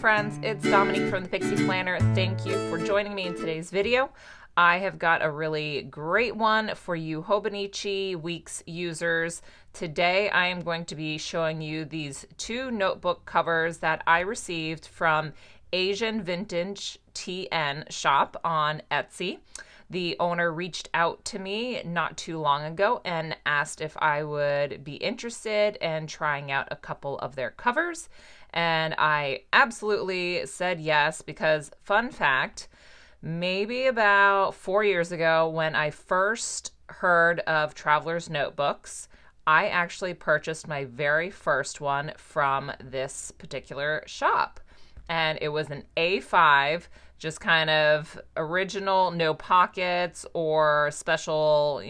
friends, it's Dominique from the Pixie Planner. Thank you for joining me in today's video. I have got a really great one for you Hobonichi Weeks users. Today I am going to be showing you these two notebook covers that I received from Asian Vintage TN shop on Etsy. The owner reached out to me not too long ago and asked if I would be interested in trying out a couple of their covers. And I absolutely said yes because, fun fact, maybe about 4 years ago when I first heard of Traveler's Notebooks, I actually purchased my very first one from this particular shop. And it was an A5, just kind of original, no pockets or special,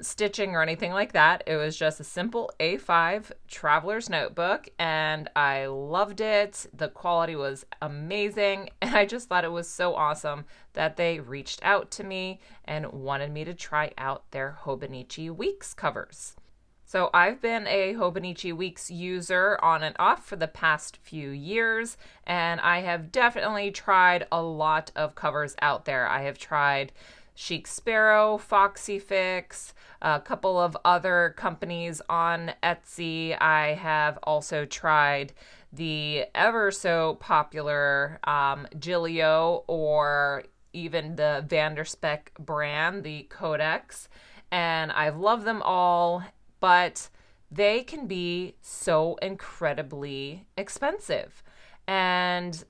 stitching or anything like that. It was just a simple A5 traveler's notebook, and I loved it. The quality was amazing, and I just thought it was so awesome that they reached out to me and wanted me to try out their Hobonichi Weeks covers. So I've been a Hobonichi Weeks user on and off for the past few years, and I have definitely tried a lot of covers out there. I have tried Chic Sparrow, Foxy Fix, a couple of other companies on Etsy. I have also tried the ever so popular Gillio, or even the Vanderspeck brand, the Codex, and I've loved them all. But they can be so incredibly expensive. And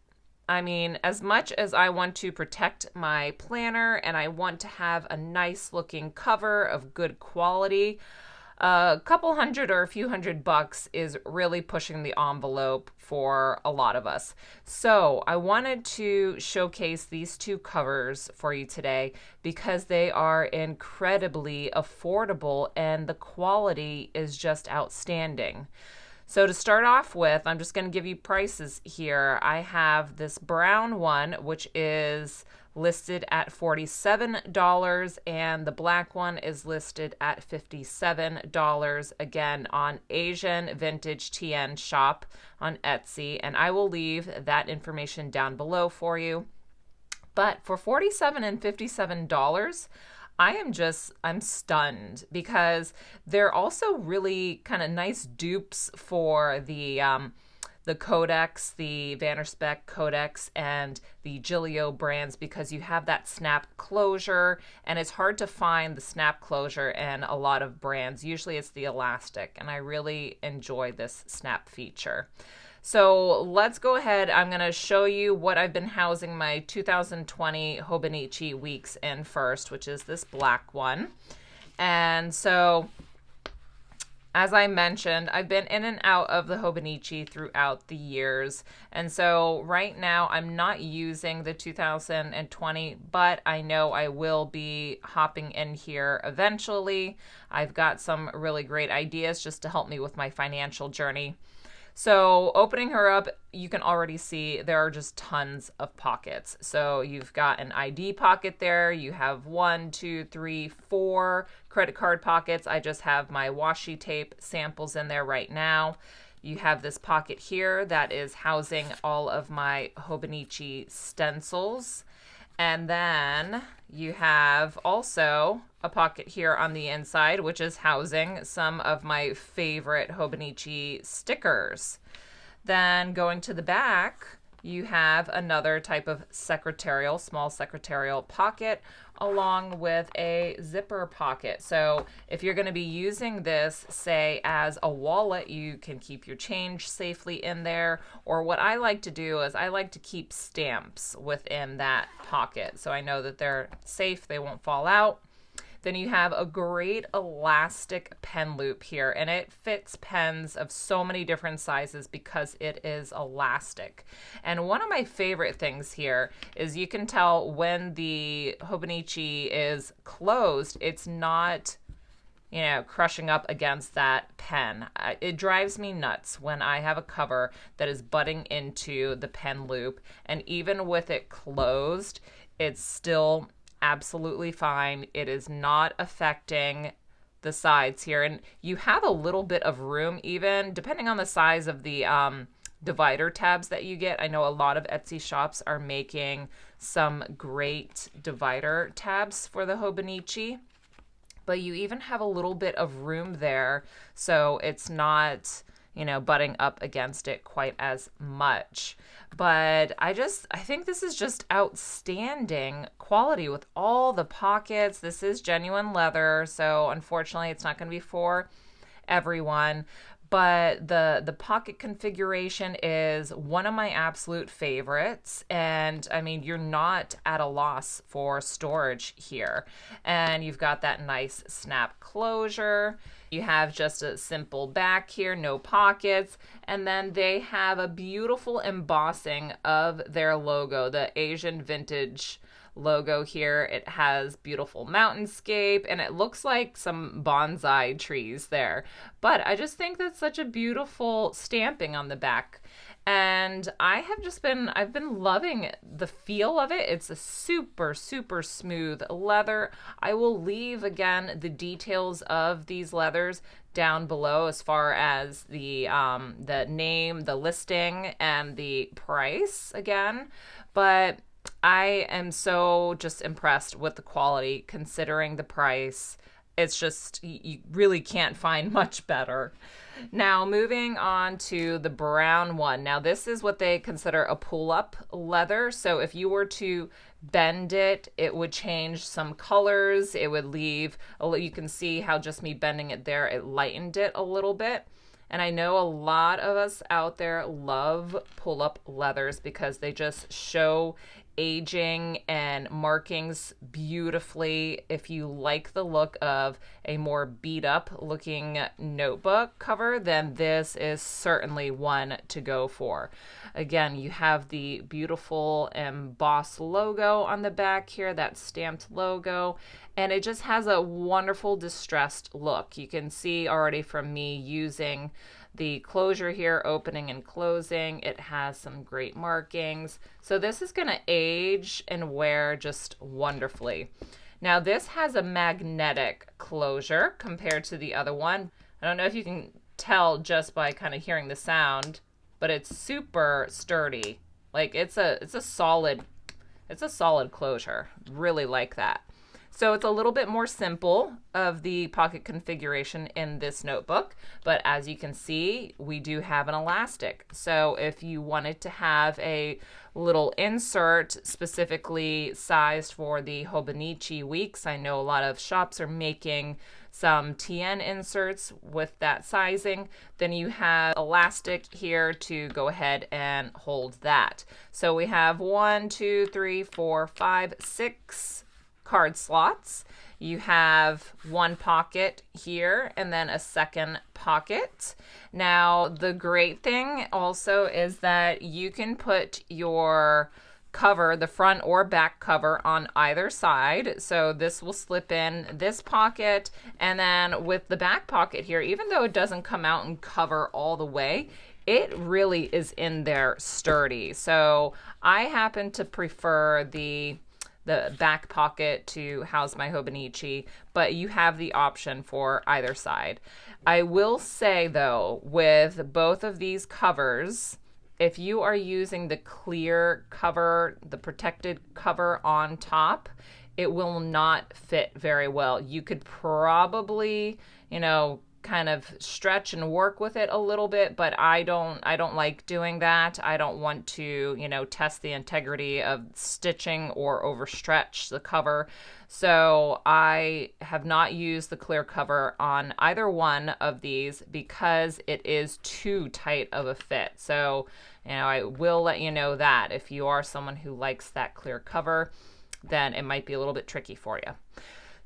I mean, as much as I want to protect my planner and I want to have a nice looking cover of good quality, a couple hundred or a few $100 is really pushing the envelope for a lot of us. So I wanted to showcase these two covers for you today because they are incredibly affordable and the quality is just outstanding. So to start off with, I'm just going to give you prices here. I have this brown one, which is listed at $47, and the black one is listed at $57, again on Asian Vintage TN shop on Etsy, and I will leave that information down below for you. But for $47 and $57, I'm stunned because they're also really kind of nice dupes for the Codex, the Vanderspeck Codex, and the Gillio brands, because you have that snap closure, and it's hard to find the snap closure in a lot of brands. Usually it's the elastic, and I really enjoy this snap feature. So let's go ahead. I'm going to show you what I've been housing my 2020 Hobonichi Weeks in first, which is this black one. And so, as I mentioned, I've been in and out of the Hobonichi throughout the years. And so right now I'm not using the 2020, but I know I will be hopping in here eventually. I've got some really great ideas just to help me with my financial journey. So opening her up, you can already see there are just tons of pockets. So you've got an ID pocket there. You have 1, 2, 3, 4 credit card pockets. I just have my washi tape samples in there right now. You have this pocket here that is housing all of my Hobonichi stencils. And then you have also a pocket here on the inside, which is housing some of my favorite Hobonichi stickers. Then going to the back, you have another type of small secretarial pocket, along with a zipper pocket. So if you're going to be using this, say, as a wallet, you can keep your change safely in there. Or what I like to do is I like to keep stamps within that pocket, so I know that they're safe, they won't fall out. Then you have a great elastic pen loop here, and it fits pens of so many different sizes because it is elastic. And one of my favorite things here is you can tell when the Hobonichi is closed, it's not, crushing up against that pen. It drives me nuts when I have a cover that is butting into the pen loop, and even with it closed, it's still absolutely fine. It is not affecting the sides here, and you have a little bit of room, even depending on the size of the divider tabs that you get. I know a lot of Etsy shops are making some great divider tabs for the Hobonichi, but you even have a little bit of room there, so it's not, you know, butting up against it quite as much. But I think this is just outstanding quality with all the pockets. This is genuine leather, so unfortunately it's not going to be for everyone. But the pocket configuration is one of my absolute favorites. And I mean, you're not at a loss for storage here. And you've got that nice snap closure. You have just a simple back here, no pockets. And then they have a beautiful embossing of their logo, the Asian vintage logo here. It has beautiful mountainscape and it looks like some bonsai trees there. But I just think that's such a beautiful stamping on the back. And I've been loving the feel of it. It's a super, super smooth leather. I will leave, again, the details of these leathers down below as far as the name, the listing, and the price again. But I am so just impressed with the quality considering the price. It's just, you really can't find much better. Now, moving on to the brown one. Now, this is what they consider a pull-up leather. So if you were to bend it, it would change some colors. It would leave, you can see how just me bending it there, it lightened it a little bit. And I know a lot of us out there love pull-up leathers because they just show aging and markings beautifully. If you like the look of a more beat up looking notebook cover, then this is certainly one to go for. Again, you have the beautiful embossed logo on the back here, that stamped logo, and it just has a wonderful distressed look. You can see already from me using the closure here, opening and closing. It has some great markings. So this is going to age and wear just wonderfully. Now this has a magnetic closure compared to the other one. I don't know if you can tell just by kind of hearing the sound, but it's super sturdy. Like it's a solid closure. Really like that. So it's a little bit more simple of the pocket configuration in this notebook, but as you can see, we do have an elastic. So if you wanted to have a little insert specifically sized for the Hobonichi weeks, I know a lot of shops are making some TN inserts with that sizing, then you have elastic here to go ahead and hold that. So we have 1, 2, 3, 4, 5, 6 card slots. You have one pocket here and then a second pocket. Now, the great thing also is that you can put your cover, the front or back cover, on either side. So this will slip in this pocket, and then with the back pocket here, even though it doesn't come out and cover all the way, it really is in there sturdy. So I happen to prefer the back pocket to house my Hobonichi, but you have the option for either side. I will say though, with both of these covers, if you are using the clear cover, the protected cover on top, it will not fit very well. You could probably, kind of stretch and work with it a little bit, but I don't like doing that. I don't want to, test the integrity of stitching or overstretch the cover. So I have not used the clear cover on either one of these because it is too tight of a fit. So, I will let you know that if you are someone who likes that clear cover, then it might be a little bit tricky for you.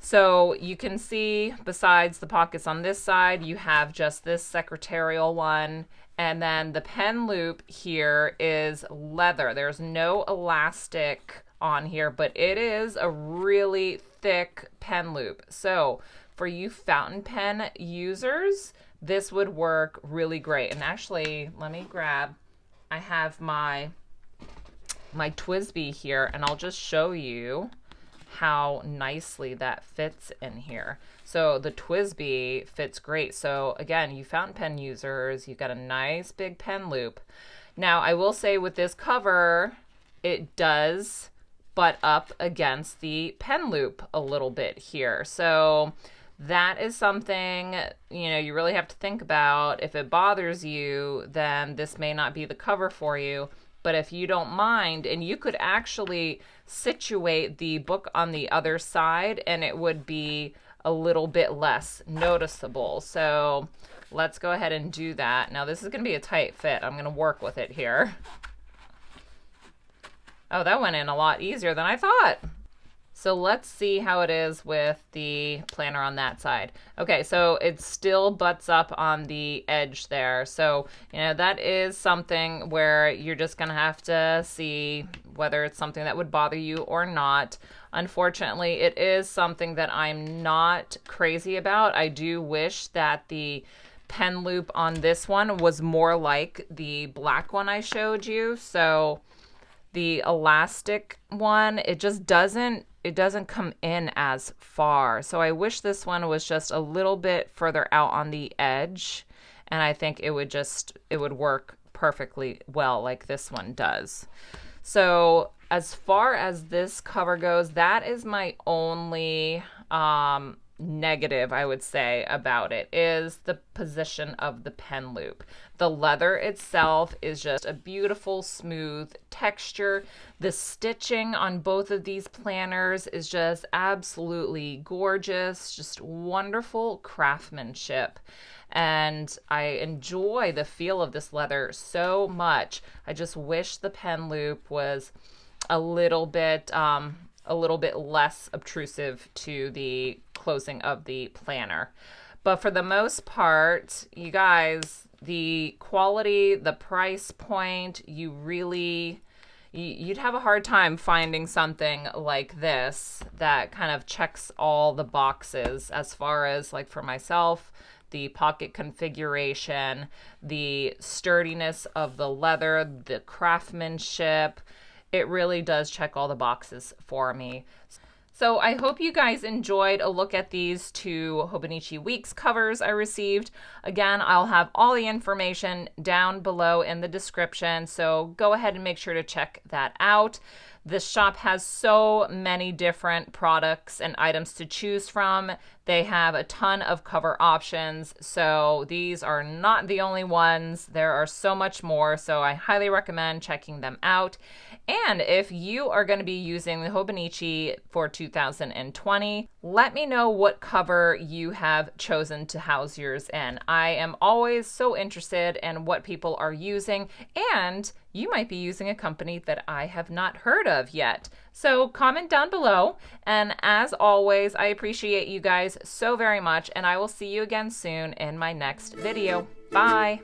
So you can see, besides the pockets on this side, you have just this secretarial one. And then the pen loop here is leather. There's no elastic on here, but it is a really thick pen loop. So for you fountain pen users, this would work really great. And actually, let me grab, I have my TWSBI here, and I'll just show you how nicely that fits in here. So the TWSBI fits great. So again, you fountain pen users, you've got a nice big pen loop. Now, I will say with this cover, it does butt up against the pen loop a little bit here. So that is something, you know, you really have to think about. If it bothers you, then this may not be the cover for you. But if you don't mind, and you could actually situate the book on the other side and it would be a little bit less noticeable. So let's go ahead and do that. Now this is going to be a tight fit. I'm going to work with it here. Oh, that went in a lot easier than I thought. So let's see how it is with the planner on that side. Okay, so it still butts up on the edge there. So, you know, that is something where you're just gonna have to see whether it's something that would bother you or not. Unfortunately, it is something that I'm not crazy about. I do wish that the pen loop on this one was more like the black one I showed you. So the elastic one, it just doesn't come in as far. So I wish this one was just a little bit further out on the edge, and I think it would work perfectly well like this one does. So as far as this cover goes, that is my only negative, I would say, about it, is the position of the pen loop. The leather itself is just a beautiful, smooth texture. The stitching on both of these planners is just absolutely gorgeous, just wonderful craftsmanship. And I enjoy the feel of this leather so much. I just wish the pen loop was a little bit less obtrusive to the closing of the planner. But for the most part, you guys, the quality, the price point, you'd have a hard time finding something like this that kind of checks all the boxes as far as, like, for myself, the pocket configuration, the sturdiness of the leather, the craftsmanship. It really does check all the boxes for me. So I hope you guys enjoyed a look at these two Hobonichi Weeks covers I received. Again, I'll have all the information down below in the description, so go ahead and make sure to check that out. This shop has so many different products and items to choose from. They have a ton of cover options, so these are not the only ones. There are so much more, so I highly recommend checking them out. And if you are going to be using the Hobonichi for 2020, let me know what cover you have chosen to house yours in. I am always so interested in what people are using, and you might be using a company that I have not heard of yet. So comment down below, and as always, I appreciate you guys so very much, and I will see you again soon in my next video. Bye!